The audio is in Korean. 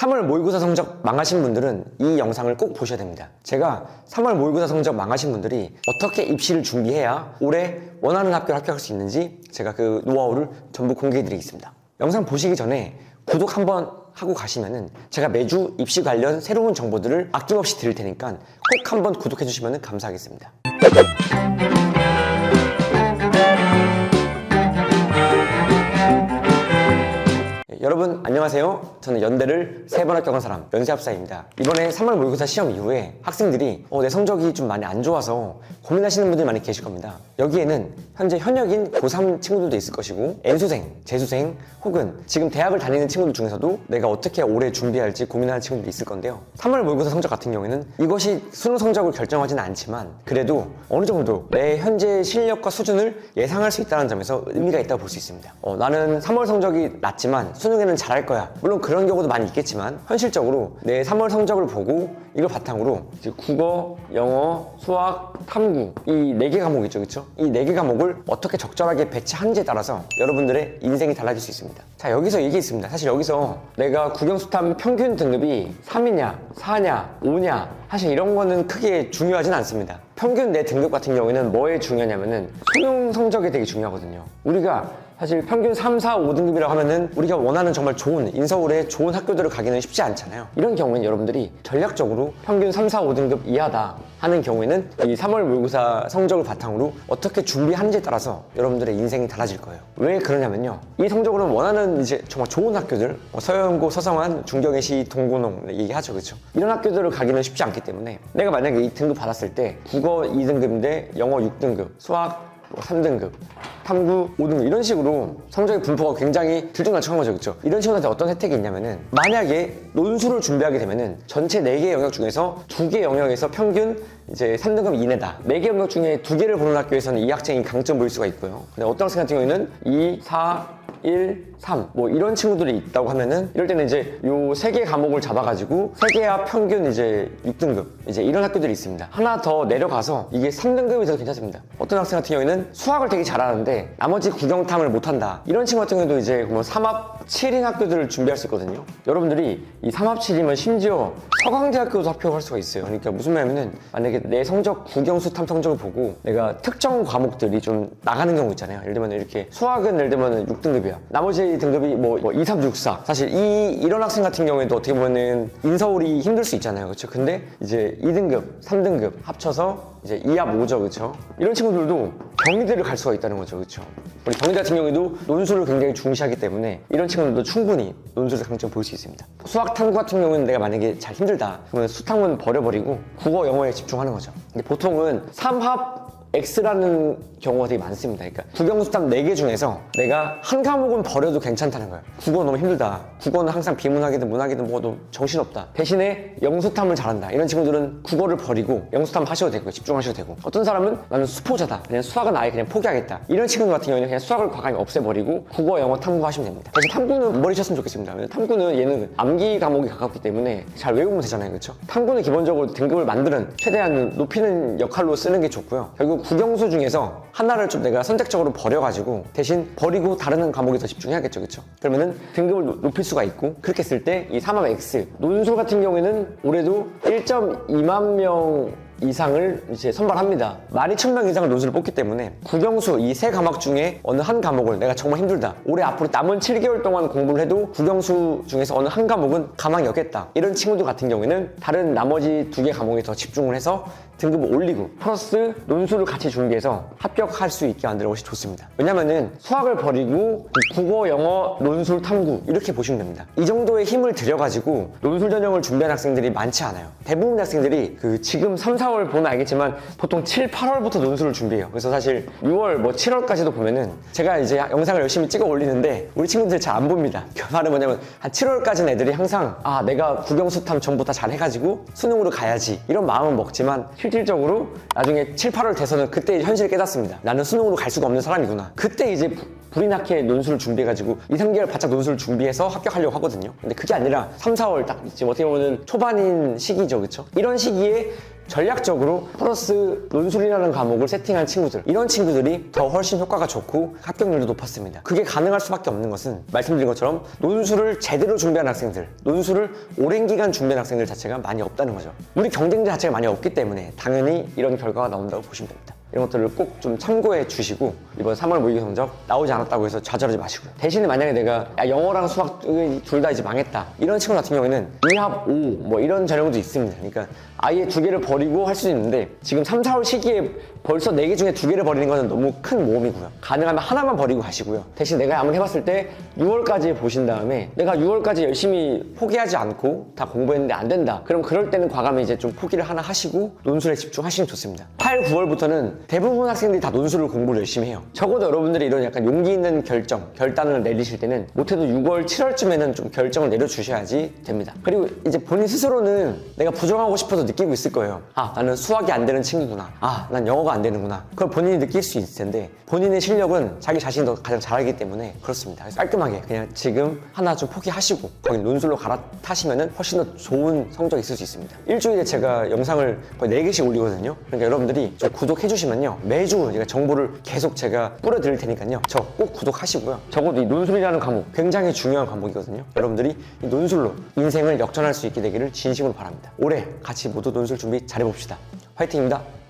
3월 모의고사 성적 망하신 분들은 이 영상을 꼭 보셔야 됩니다. 제가 3월 모의고사 성적 망하신 분들이 어떻게 입시를 준비해야 올해 원하는 학교를 합격할 수 있는지 제가 그 노하우를 전부 공개해 드리겠습니다. 영상 보시기 전에 구독 한번 하고 가시면은 제가 매주 입시 관련 새로운 정보들을 아낌없이 드릴 테니까 꼭 한번 구독해 주시면 감사하겠습니다. 여러분 안녕하세요. 저는 연대를 3번 합격한 사람 연세합사입니다. 이번에 3월 모의고사 시험 이후에 학생들이 내 성적이 좀 많이 안 좋아서 고민하시는 분들이 많이 계실 겁니다. 여기에는 현재 현역인 고3 친구들도 있을 것이고 N수생, 재수생 혹은 지금 대학을 다니는 친구들 중에서도 내가 어떻게 올해 준비할지 고민하는 친구들이 있을 건데요. 3월 모의고사 성적 같은 경우에는 이것이 수능 성적을 결정하지는 않지만 그래도 어느 정도 내 현재 실력과 수준을 예상할 수 있다는 점에서 의미가 있다고 볼 수 있습니다. 나는 3월 성적이 낮지만 수능에는 잘할 거야. 물론 그런 경우도 많이 있겠지만 현실적으로 내 3월 성적을 보고 이걸 바탕으로 이제 국어, 영어, 수학, 탐구 이 4개 과목 있죠, 그렇죠? 이 4개 과목을 어떻게 적절하게 배치하는지에 따라서 여러분들의 인생이 달라질 수 있습니다. 자, 여기서 얘기 있습니다. 사실 여기서 내가 국영수탐 평균 등급이 3이냐, 4냐, 5냐 사실 이런 거는 크게 중요하진 않습니다. 평균 내 등급 같은 경우에는 뭐에 중요하냐면은 수능 성적이 되게 중요하거든요. 우리가 사실 평균 3, 4, 5등급이라고 하면은 우리가 원하는 정말 좋은 인서울에 좋은 학교들을 가기는 쉽지 않잖아요. 이런 경우에는 여러분들이 전략적으로 평균 3, 4, 5등급 이하다 하는 경우에는 이 3월 모의고사 성적을 바탕으로 어떻게 준비하는지에 따라서 여러분들의 인생이 달라질 거예요. 왜 그러냐면요. 이 성적으로는 원하는 이제 정말 좋은 학교들 서영고, 서성한, 중경외시, 동고농 얘기하죠, 그렇죠? 이런 학교들을 가기는 쉽지 않기 때문에 내가 만약에 이 등급 받았을 때 국어 2등급인데 영어 6등급, 수학 3등급, 탐구 5등급 이런 식으로 성적의 분포가 굉장히 들쭉날쭉한 거죠, 그렇죠? 이런 친구들한테 어떤 혜택이 있냐면은 만약에 논술을 준비하게 되면은 전체 4개 영역 중에서 2개 영역에서 평균 이제 3등급 이내다. 4개 영역 중에 2개를 보는 학교에서는 이 학생이 강점 보일 수가 있고요. 근데 어떤 학생 같은 경우에는 2, 4, 1, 3 뭐 이런 친구들이 있다고 하면은 이럴 때는 이제 요 3개 과목을 잡아가지고 3개와 평균 이제 6등급 이제 이런 학교들이 있습니다. 하나 더 내려가서 이게 3등급이 더 괜찮습니다. 어떤 학생 같은 경우에는 수학을 되게 잘하는데 나머지 국영탐을 못한다. 이런 친구 같은 경우도 이제 뭐 3합 7인 학교들을 준비할 수 있거든요. 여러분들이 이 3합 7이면 심지어 서강대학교도 합격할 수가 있어요. 그러니까 무슨 말이냐면은 만약에 내 성적 국영수탐 성적을 보고 내가 특정 과목들이 좀 나가는 경우 있잖아요. 예를 들면 이렇게 수학은 예를 들면 6등급이야. 나머지 등급이 뭐 2, 3, 6, 4. 사실 이런 학생 같은 경우에도 어떻게 보면은 인서울이 힘들 수 있잖아요. 그렇죠? 근데 이제 2등급, 3등급 합쳐서 이제 2합 5죠. 그렇죠? 이런 친구들도 경희대를 갈 수가 있다는 거죠. 그렇죠? 우리 경희대 같은 경우에도 논술을 굉장히 중시하기 때문에 이런 친구들도 충분히 논술의 강점 볼 수 있습니다. 수학 탐구 같은 경우는 내가 만약에 잘 힘들다 그러면 수탐은 버려버리고 국어, 영어에 집중하는 거죠. 근데 보통은 3합 X라는 경우가 되게 많습니다. 그러니까 국영수탐 4개 중에서 내가 한 과목은 버려도 괜찮다는 거예요. 국어 너무 힘들다. 국어는 항상 비문학이든 문학이든 뭐도 정신없다. 대신에 영수탐을 잘한다. 이런 친구들은 국어를 버리고 영수탐 하셔도 되고 집중하셔도 되고 어떤 사람은 나는 수포자다. 그냥 수학은 아예 그냥 포기하겠다. 이런 친구들 같은 경우에는 그냥 수학을 과감히 없애버리고 국어, 영어, 탐구 하시면 됩니다. 대신 탐구는 머리 쳤으면 좋겠습니다. 탐구는 얘는 암기 과목이 가깝기 때문에 잘 외우면 되잖아요. 그렇죠? 탐구는 기본적으로 등급을 만드는 최대한 높이는 역할로 쓰는 게 좋고요. 결국 국영수 중에서 하나를 좀 내가 선택적으로 버려가지고 대신 버리고 다른 과목에 더 집중해야겠죠, 그렇죠? 그러면은 등급을 높일 수가 있고 그렇게 했을 때 이 3합 X 논술 같은 경우에는 올해도 1.2만 명 이상을 이제 선발합니다. 12,000명 이상을 논술을 뽑기 때문에 국영수 이 3과목 중에 어느 한 과목을 내가 정말 힘들다. 올해 앞으로 남은 7개월 동안 공부를 해도 국영수 중에서 어느 한 과목은 가망이 없겠다. 이런 친구들 같은 경우에는 다른 나머지 2개 과목에 더 집중을 해서 등급을 올리고 플러스 논술을 같이 준비해서 합격할 수 있게 만드는 것이 좋습니다. 왜냐면은 수학을 버리고 국어, 영어, 논술, 탐구 이렇게 보시면 됩니다. 이 정도의 힘을 들여가지고 논술 전형을 준비한 학생들이 많지 않아요. 대부분 학생들이 지금 3, 4월 보면 알겠지만 보통 7, 8월부터 논술을 준비해요. 그래서 사실 6월 뭐 7월까지도 보면은 제가 이제 영상을 열심히 찍어 올리는데 우리 친구들 잘 안 봅니다. 그 말은 뭐냐면 한 7월까지는 애들이 항상 내가 국영수탐 전부 다 잘 해가지고 수능으로 가야지 이런 마음은 먹지만 실질적으로 나중에 7, 8월 돼서는 그때 현실을 깨닫습니다. 나는 수능으로 갈 수가 없는 사람이구나. 그때 이제 불이 나게 논술을 준비해가지고 2, 3개월 바짝 논술을 준비해서 합격하려고 하거든요. 근데 그게 아니라 3, 4월 딱 지금 어떻게 보면 초반인 시기죠, 그렇죠? 이런 시기에 전략적으로 플러스 논술이라는 과목을 세팅한 친구들, 이런 친구들이 더 훨씬 효과가 좋고 합격률도 높았습니다. 그게 가능할 수밖에 없는 것은 말씀드린 것처럼 논술을 제대로 준비한 학생들, 논술을 오랜 기간 준비한 학생들 자체가 많이 없다는 거죠. 우리 경쟁자 자체가 많이 없기 때문에 당연히 이런 결과가 나온다고 보시면 됩니다. 이런 것들을 꼭 좀 참고해 주시고 이번 3월 모의고 성적 나오지 않았다고 해서 좌절하지 마시고요. 대신에 만약에 내가 영어랑 수학 둘 다 이제 망했다, 이런 친구 같은 경우에는 2합 5 뭐 이런 전형도 있습니다. 그러니까 아예 두 개를 버리고 할 수 있는데 지금 3, 4월 시기에 벌써 4개 중에 2개를 버리는 것은 너무 큰 모험이고요. 가능하면 하나만 버리고 가시고요. 대신 내가 한번 해봤을 때 6월까지 보신 다음에 내가 6월까지 열심히 포기하지 않고 다 공부했는데 안 된다, 그럼 그럴 때는 과감히 이제 좀 포기를 하나 하시고 논술에 집중하시면 좋습니다. 8, 9월부터는 대부분 학생들이 다 논술을 공부를 열심히 해요. 적어도 여러분들이 이런 약간 용기 있는 결단을 내리실 때는 못해도 6월, 7월쯤에는 좀 결정을 내려주셔야지 됩니다. 그리고 이제 본인 스스로는 내가 부정하고 싶어서 느끼고 있을 거예요. 아, 나는 수학이 안 되는 친구구나. 아, 난 영어가 안 되는구나. 그걸 본인이 느낄 수 있을 텐데 본인의 실력은 자기 자신이 더 가장 잘하기 때문에 그렇습니다. 그래서 깔끔하게 그냥 지금 하나 좀 포기하시고 거기 논술로 갈아타시면 훨씬 더 좋은 성적이 있을 수 있습니다. 일주일에 제가 영상을 거의 4개씩 올리거든요. 그러니까 여러분들이 저 구독해 주시면요, 매주 제가 정보를 계속 제가 뿌려드릴 테니까요, 저 꼭 구독하시고요. 적어도 이 논술이라는 과목 굉장히 중요한 과목이거든요. 여러분들이 이 논술로 인생을 역전할 수 있게 되기를 진심으로 바랍니다. 올해 같이 모두 논술 준비 잘해봅시다. 화이팅입니다.